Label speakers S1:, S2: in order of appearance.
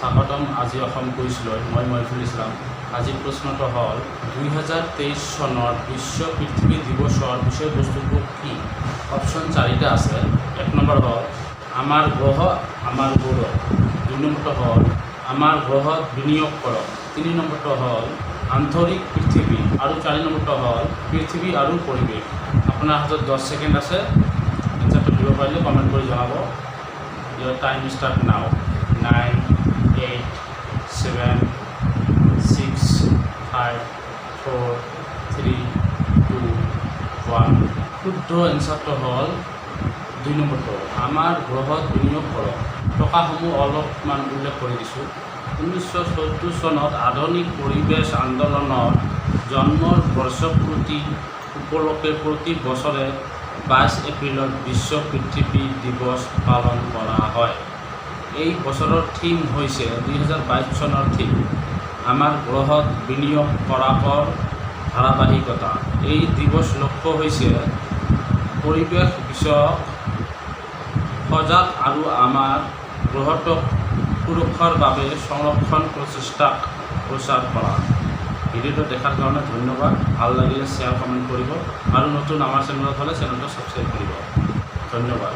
S1: স্বাগতম আজি অসম কুইজলৈ মই মহিফুল ইছলাম। আজিৰ প্ৰশ্নটো হ'ল 2023 চনৰ বিশ্ব পৃথিৱী দিৱসৰ বিষয়বস্তুবোৰ কি? অপশ্যন 4টা আছে। 1 নম্বৰ হ'ল আমাৰ গ্ৰহ আমাৰ গৌৰৱ, 2 নম্বৰটো হ'ল আমাৰ গ্ৰহত বিনিয়োগ কৰক, 3 নম্বৰটো হ'ল আন্তৰিক পৃথিৱী আৰু 4 নম্বৰটো হ'ল পৃথিৱী আৰু পৰিৱেশ। আপোনাৰ হাতত 10 ছেকেণ্ড আছে, এনচাৰটো দিব পাৰিলে কমেণ্ট কৰি জনাব। Your time start now. 9, 8, 7, 6, 5, 4, 3, 2, 1. শুদ্ধ এনচাৰটো হ'ল 2 নম্বৰটো আমাৰ গ্ৰহত বিনিয়োগ কৰক। টকাসমূহ অলপমান উল্লেখ কৰি দিছোঁ। 1974 চনত আধুনিক পৰিৱেশ আন্দোলনৰ জন্মৰ বৰ্ষপূৰ্তি উপলক্ষে প্ৰতি বছৰে 22 এপ্ৰিলত বিশ্ব পৃথিৱী দিৱস পালন কৰা হয়। এই বছৰৰ থিম হৈছে 2022 চনৰ থিম আমাৰ গ্ৰহত বিনিয়োগ কৰাকৰ ধাৰাবাহিকতা। এই দিৱস লক্ষ্য হৈছে পৰিৱেশ বিষয়ক সজাগ আৰু আমাৰ গ্ৰহটোক সুৰক্ষাৰ বাবে সংৰক্ষণ প্ৰচেষ্টাক প্ৰচাৰ কৰা। ভিডিঅ'টো দেখাৰ কাৰণে ধন্যবাদ। ভাল লাগিলে শ্বেয়াৰ কমেণ্ট কৰিব আৰু নতুন আমাৰ চেনেলত হ'লে চেনেলটো ছাবস্ক্ৰাইব কৰিব। ধন্যবাদ।